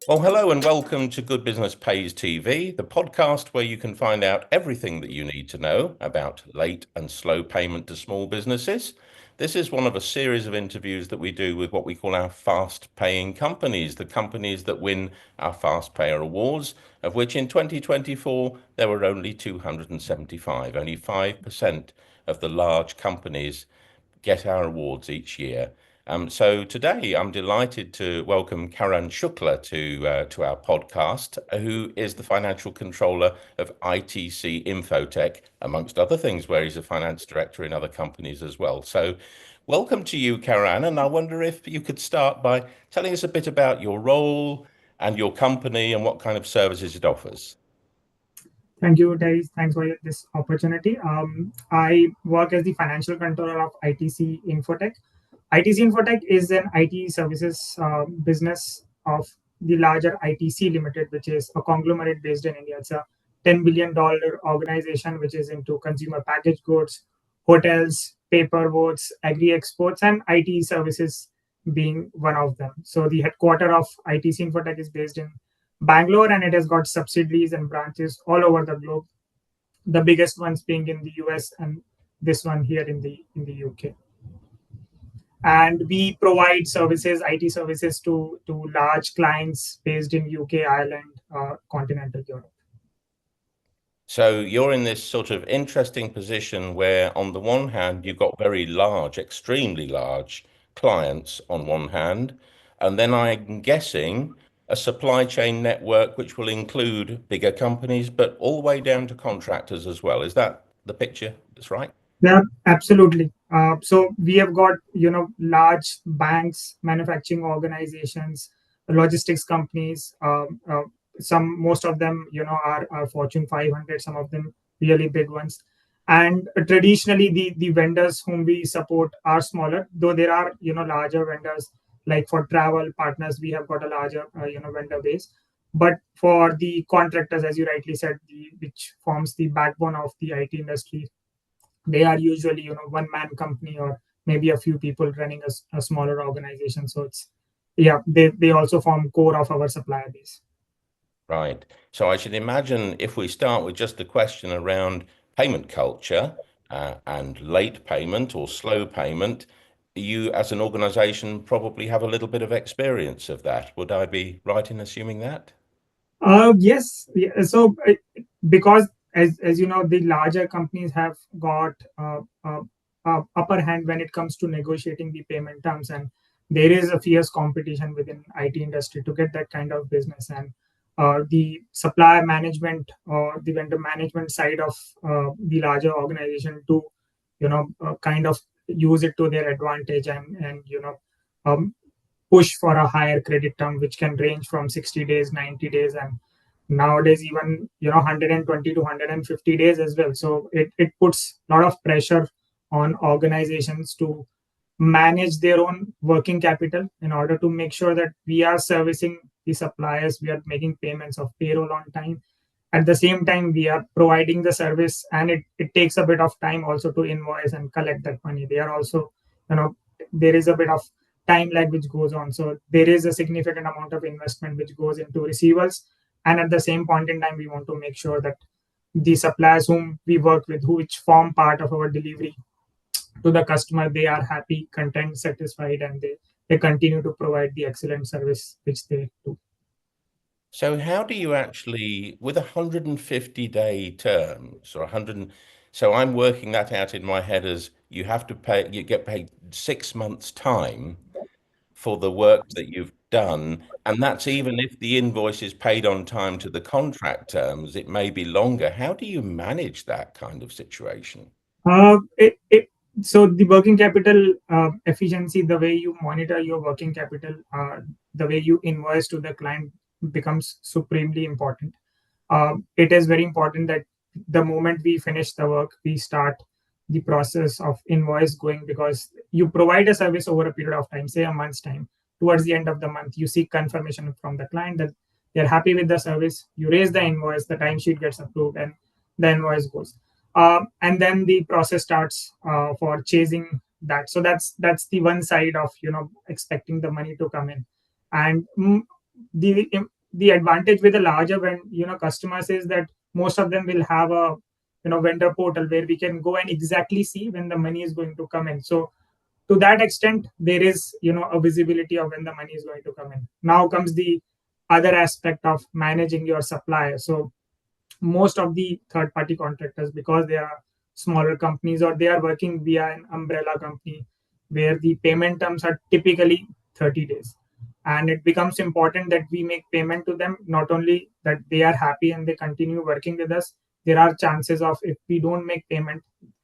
Well, hello and welcome to Good Business Pays TV, the podcast where you can find out everything that you need to know about late and slow payment to small businesses. This is one of a series of interviews that we do with what we call our fast paying companies, the companies that win our Fast Payer Awards, of which in 2024 there were only 275. Only 5% of the large companies get our awards each year. So today I'm delighted to welcome Karan Shukla to our podcast, who is the financial controller of ITC Infotech, amongst other things, where he's a finance director in other companies as well. So welcome to you, Karan, and I wonder if you could start by telling us a bit about your role and your company and what kind of services it offers. Thank you, Terry. Thanks for this opportunity. I work as the financial controller of ITC Infotech. ITC Infotech is an IT services business of the larger ITC Limited, which is a conglomerate based in India. It's a $10 billion organization which is into consumer packaged goods, hotels, paper boats, agri exports, and IT services being one of them. So the headquarter of ITC Infotech is based in Bangalore, and it has got subsidiaries and branches all over the globe. The biggest ones being in the US, and this one here in the UK. And we provide services, IT services to large clients based in UK, Ireland, continental Europe. So you're in this sort of interesting position where, on the one hand, you've got very large, extremely large clients on one hand, and then I'm guessing a supply chain network which will include bigger companies, but all the way down to contractors as well. Is that the picture? That's right. Yeah, absolutely. So we have got large banks, manufacturing organizations, logistics companies. Some most of them are Fortune 500. Some of them really big ones. And traditionally, the vendors whom we support are smaller, though there are larger vendors like for travel partners. We have got a larger vendor base. But for the contractors, as you rightly said, which forms the backbone of the IT industry, they are usually one man company or maybe a few people running a smaller organization. So it's yeah, they also form core of our supplier base. Right. So I should imagine if we start with just the question around payment culture and late payment or slow payment, you as an organization probably have a little bit of experience of that. Would I be right in assuming that? Yes. Yeah, so because as you know, the larger companies have got upper hand when it comes to negotiating the payment terms, and there is a fierce competition within IT industry to get that kind of business. And the supplier management or the vendor management side of the larger organization to kind of use it to their advantage, and um, push for a higher credit term, which can range from 60 days, 90 days, and nowadays even 120 to 150 days as well. So it puts a lot of pressure on organizations to manage their own working capital in order to make sure that we are servicing the suppliers, we are making payments of payroll on time. At the same time, we are providing the service, and it takes a bit of time also to invoice and collect that money. They are also, there is a bit of time lag which goes on. So there is a significant amount of investment which goes into receivables. And at the same point in time, we want to make sure that the suppliers whom we work with, who which form part of our delivery to the customer, they are happy, content, satisfied, and they continue to provide the excellent service which they do. So how do you actually, with 150-day terms or 100, so I'm working that out in my head as you have to pay, you get paid 6 months' time for the work that you've done, and that's even if the invoice is paid on time to the contract terms, it may be longer. How do you manage that kind of situation? So the working capital efficiency, the way you monitor your working capital, the way you invoice to the client becomes supremely important. It is very important that the moment we finish the work, we start the process of invoice going, because you provide a service over a period of time, say a month's time. Towards the end of the month, you seek confirmation from the client that they're happy with the service. You raise the invoice, the timesheet gets approved, and the invoice goes. And then the process starts for chasing that. So that's the one side of expecting the money to come in, and the the advantage with the larger when customers is that most of them will have a vendor portal where we can go and exactly see when the money is going to come in. So to that extent, there is a visibility of when the money is going to come in. Now comes the other aspect of managing your supplier. So most of the third party contractors, because they are smaller companies or they are working via an umbrella company where the payment terms are typically 30 days, and it becomes important that we make payment to them, not only that they are happy and they continue working with us. There are chances of, if we don't make payment,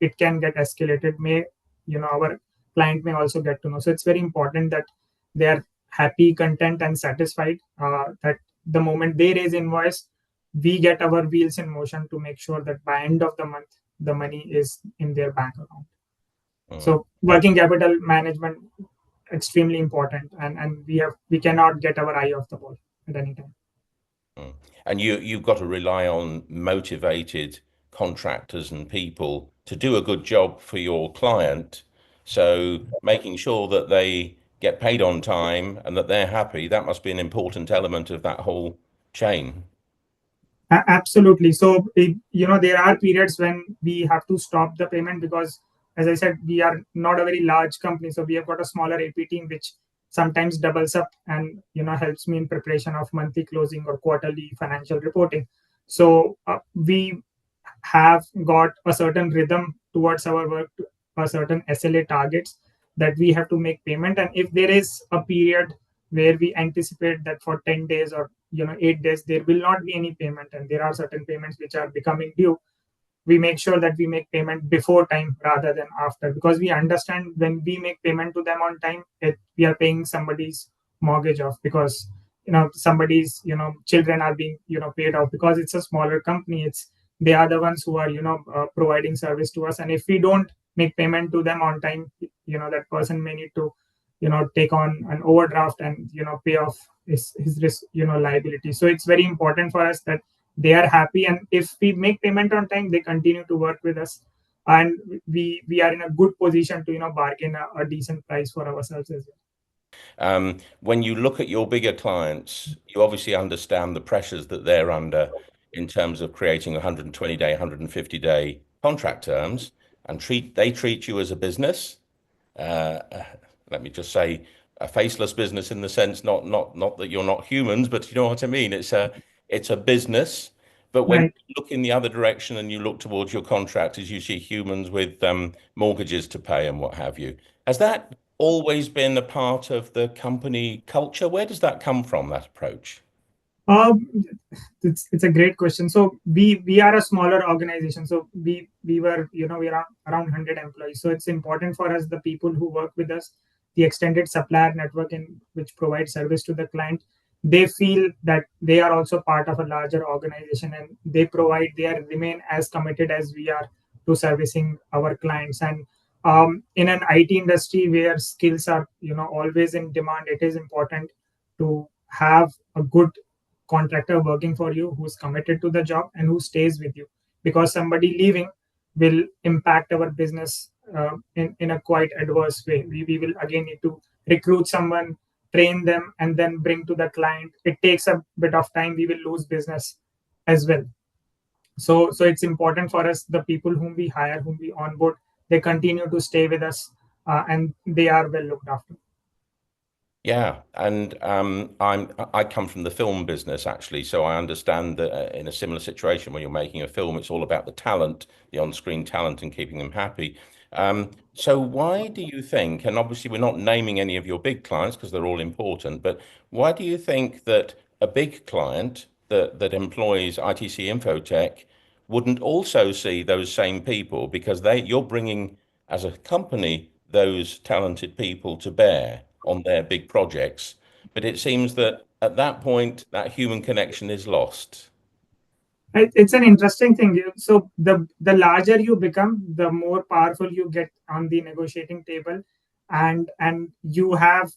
it can get escalated, may our client may also get to know. So it's very important that they are happy, content and satisfied, that the moment they raise invoice, we get our wheels in motion to make sure that by end of the month the money is in their bank account. Mm. So working capital management extremely important, and we cannot get our eye off the ball at any time. Mm. And you've got to rely on motivated contractors and people to do a good job for your client. So making sure that they get paid on time and that they're happy, that must be an important element of that whole chain. Absolutely. So, there are periods when we have to stop the payment because, as I said, we are not a very large company. So we have got a smaller AP team, which sometimes doubles up and, helps me in preparation of monthly closing or quarterly financial reporting. So we have got a certain rhythm towards our work, a certain SLA targets that we have to make payment. And if there is a period where we anticipate that for 10 days or 8 days there will not be any payment, and there are certain payments which are becoming due, we make sure that we make payment before time rather than after, because we understand when we make payment to them on time, we are paying somebody's mortgage off, because somebody's children are being paid off, because it's a smaller company. It's they are the ones who are providing service to us, and if we don't make payment to them on time, that person may need to take on an overdraft and pay off his risk liability. So it's very important for us that they are happy, and if we make payment on time, they continue to work with us, and we are in a good position to bargain a decent price for ourselves as well. When you look at your bigger clients, you obviously understand the pressures that they're under in terms of creating 120-day, 150-day contract terms, and they treat you as a business. Uh, Let me just say, a faceless business in the sense, not that you're not humans, but you know what I mean. It's a business. But when Right. you look in the other direction and you look towards your contractors, you see humans with mortgages to pay and what have you. Has that always been a part of the company culture? Where does that come from, that approach? Um, it's a great question. So we are a smaller organization. So we were we are around 100 employees. So it's important for us, the people who work with us, the extended supplier network in which provides service to the client. They feel that they are also part of a larger organization, and they remain as committed as we are to servicing our clients. And in an IT industry where skills are always in demand, it is important to have a good contractor working for you who's committed to the job and who stays with you, because somebody leaving will impact our business in a quite adverse way. We will again need to recruit someone, train them, and then bring to the client. It takes a bit of time. We will lose business as well. So it's important for us, the people whom we hire, whom we onboard, they continue to stay with us, and they are well looked after. Yeah, and I come from the film business actually, so I understand that in a similar situation when you're making a film, it's all about the talent, the on-screen talent, and keeping them happy. So why do you think, and obviously we're not naming any of your big clients because they're all important, but why do you think that a big client that employs ITC Infotech wouldn't also see those same people because you're bringing as a company those talented people to bear on their big projects. But it seems that at that point, that human connection is lost. It's an interesting thing. So the larger you become, the more powerful you get on the negotiating table, and you have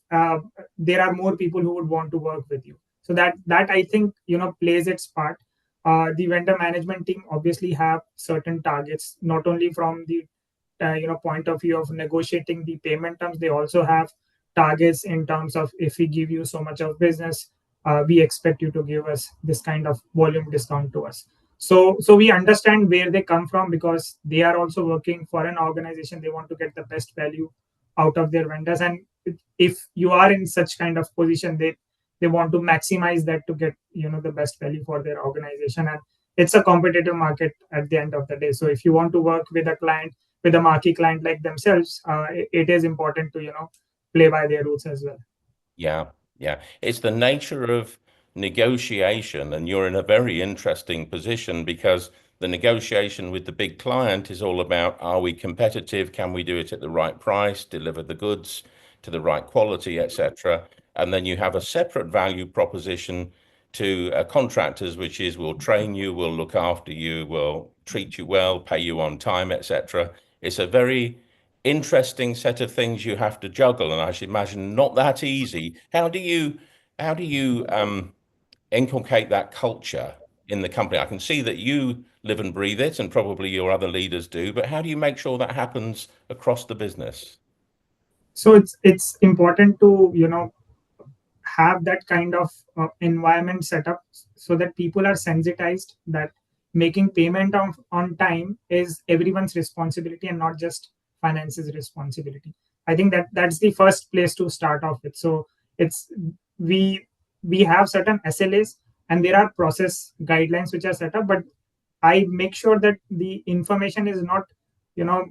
there are more people who would want to work with you. So that I think plays its part. The vendor management team obviously have certain targets, not only from the point of view of negotiating the payment terms. They also have targets in terms of, if we give you so much of business, we expect you to give us this kind of volume discount to us. So we understand where they come from, because they are also working for an organization. They want to get the best value out of their vendors, and if you are in such kind of position, they want to maximize that to get the best value for their organization. And it's a competitive market at the end of the day. So if you want to work with a client, with a marquee client like themselves, it is important to play by their rules as well. Yeah, yeah. It's the nature of negotiation, and you're in a very interesting position because the negotiation with the big client is all about, are we competitive? Can we do it at the right price, deliver the goods to the right quality, etc. And then you have a separate value proposition to contractors, which is we'll train you, we'll look after you, we'll treat you well, pay you on time, etc. It's a very interesting set of things you have to juggle, and I should imagine not that easy. How do you inculcate that culture in the company? I can see that you live and breathe it, and probably your other leaders do, but how do you make sure that happens across the business? So it's important to have that kind of environment set up, so that people are sensitized that making payment on time is everyone's responsibility and not just finance's responsibility. I think that's the first place to start off with. So it's we we have certain SLAs, and there are process guidelines which are set up, but I make sure that the information is not, you know,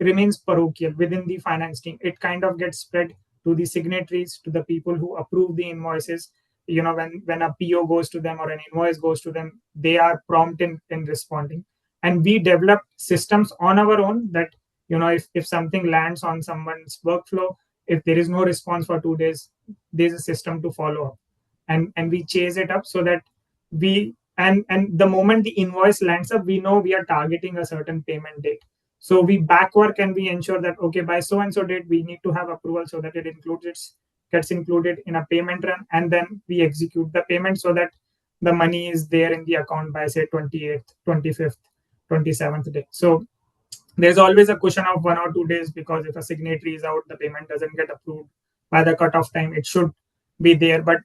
remains parochial within the finance team. It kind of gets spread to the signatories, to the people who approve the invoices. When a PO goes to them or an invoice goes to them, they are prompt in responding. And we develop systems on our own that, if something lands on someone's workflow, if there is no response for 2 days, there's a system to follow up, and we chase it up, so that we and the moment the invoice lands up, we know we are targeting a certain payment date. So we backwork and we ensure that, okay, by so and so date we need to have approval, so that it gets included in a payment run, and then we execute the payment so that the money is there in the account by, say, 28th, 25th, 27th day. So there's always a cushion of 1 or 2 days, because if a signatory is out, the payment doesn't get approved by the cutoff time. It should be there, but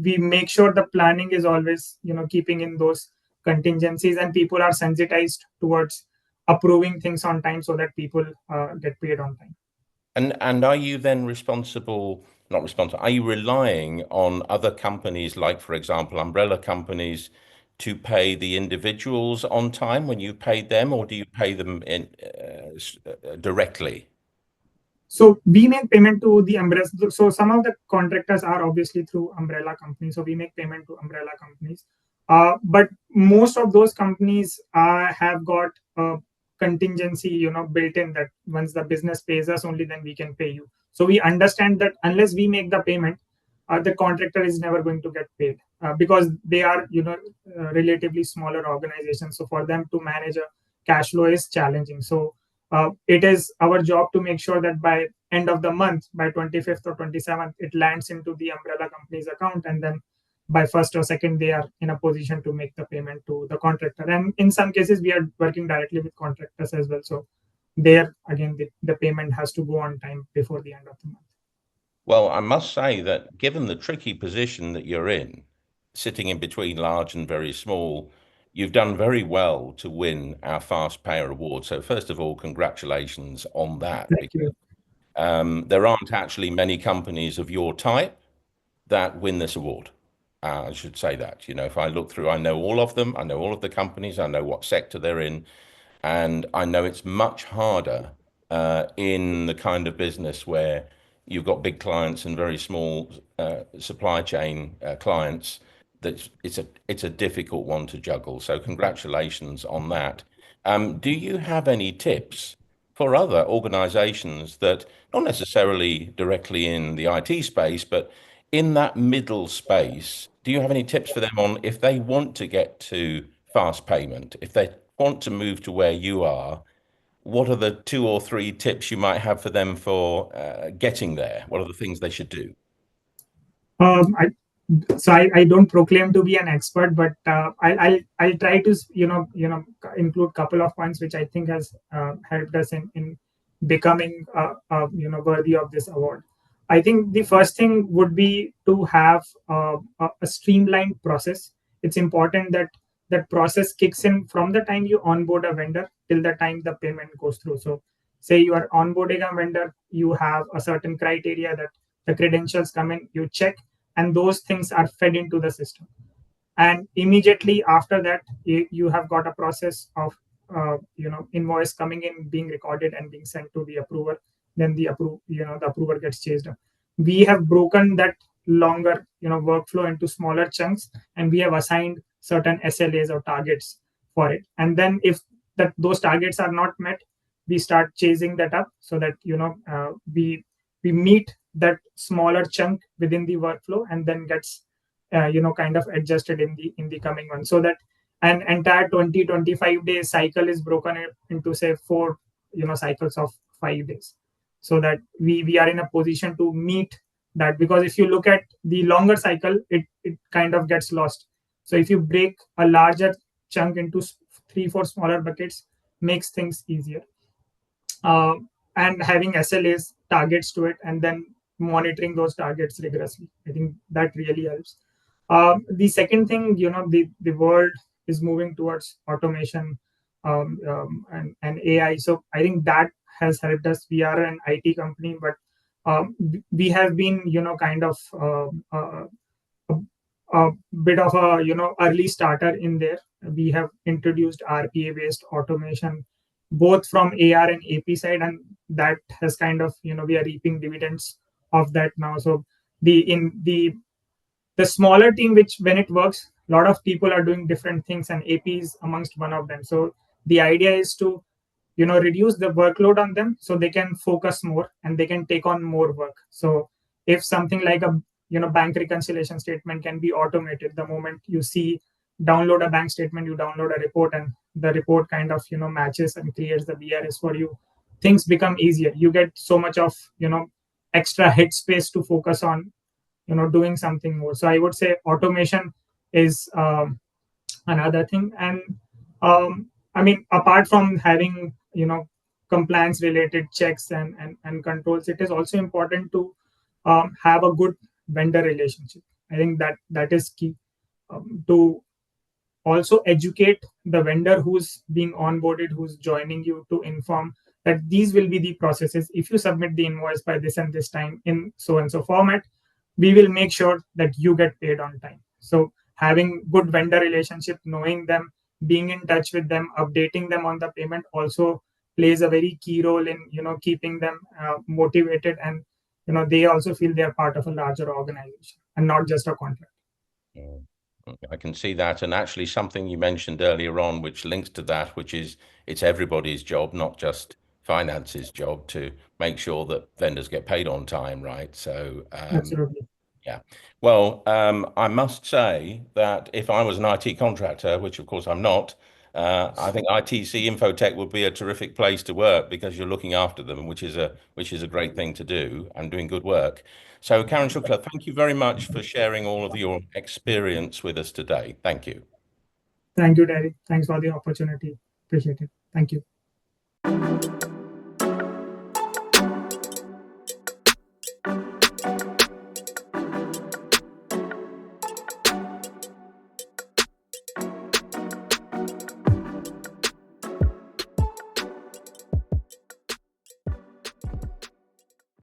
we make sure the planning is always, keeping in those contingencies, and people are sensitized towards approving things on time, so that people get paid on time. And are you then responsible, not responsible, are you relying on other companies, like, for example, umbrella companies, to pay the individuals on time when you paid them, or do you pay them directly? So we make payment to the umbrella. So some of the contractors are obviously through umbrella companies. So we make payment to umbrella companies. But most of those companies have got a contingency, built in, that once the business pays us, only then we can pay you. So we understand that unless we make the payment, the contractor is never going to get paid, because they are, relatively smaller organizations. So for them to manage a cash flow is challenging. So it is our job to make sure that by end of the month, by 25th or 27th, it lands into the umbrella company's account, and then by first or second, they are in a position to make the payment to the contractor. And in some cases, we are working directly with contractors as well. So there again, the payment has to go on time before the end of the month. Well, I must say that given the tricky position that you're in, sitting in between large and very small, you've done very well to win our Fast Payer Award. So first of all, congratulations on that, Thank because you. there aren't actually many companies of your type that win this award. I should say that. If I look through, I know all of them. I know all of the companies. I know what sector they're in. And I know it's much harder in the kind of business where you've got big clients and very small supply chain clients. That it's a difficult one to juggle. So congratulations on that. Do you have any tips for other organizations that, not necessarily directly in the IT space, but in that middle space? Do you have any tips for them on, if they want to get to fast payment, if they want to move to where you are, what are the 2 or 3 tips you might have for them for getting there? What are the things they should do? Um, I, I don't proclaim to be an expert, but I'll try to include couple of points which I think has helped us in becoming worthy of this award. I think the first thing would be to have a streamlined process. It's important that that process kicks in from the time you onboard a vendor till the time the payment goes through. So, say you are onboarding a vendor, you have a certain criteria that the credentials come in, you check, and those things are fed into the system. And immediately after that, you have got a process of invoice coming in, being recorded, and being sent to the approver. Then the approver gets chased up. We have broken that longer workflow into smaller chunks, and we have assigned certain SLAs or targets for it. And then if those targets are not met, we start chasing that up so that we meet that smaller chunk within the workflow, and then gets kind of adjusted in the coming one, so that an entire 20-25 days cycle is broken into, say, four cycles of 5 days, so that we are in a position to meet that. Because if you look at the longer cycle, it kind of gets lost. So if you break a larger chunk into 3-4 smaller buckets, makes things easier. uh, and having SLAs, targets to it, and then monitoring those targets rigorously. I think that really helps. The second thing, the world is moving towards automation, and AI. So I think that has helped us. We are an IT company, but we have been, kind of a, a bit of a early starter in there. We have introduced RPA based automation both from AR and AP side, and that has kind of, we are reaping dividends of that now. So the smaller team, which when it works, a lot of people are doing different things, and AP is amongst one of them. So the idea is to reduce the workload on them so they can focus more and they can take on more work. So if something like a bank reconciliation statement can be automated, the moment you see download a bank statement, you download a report, and the report kind of matches and creates the BRS for you, things become easier. You get so much of extra headspace to focus on doing something more. So I would say automation is another thing. And I mean, apart from having compliance related checks and controls, it is also important to have a good vendor relationship. I think that is key, to also educate the vendor who's being onboarded, who's joining you, to inform that these will be the processes. If you submit the invoice by this and this time in so and so format, we will make sure that you get paid on time. So having good vendor relationship, knowing them, being in touch with them, updating them on the payment also plays a very key role in keeping them motivated, and they also feel they are part of a larger organization and not just a contract. Mm. I can see that. And actually, something you mentioned earlier on, which links to that, which is it's everybody's job, not just finance's job, to make sure that vendors get paid on time, right? So, Absolutely. yeah. Well, I must say that if I was an IT contractor, which of course I'm not, I think ITC Infotech would be a terrific place to work because you're looking after them, which is a great thing to do and doing good work. So, Karen Shukla, thank you very much for sharing all of your experience with us today. Thank you. Thank you, Derek. Thanks for the opportunity. Appreciate it. Thank you.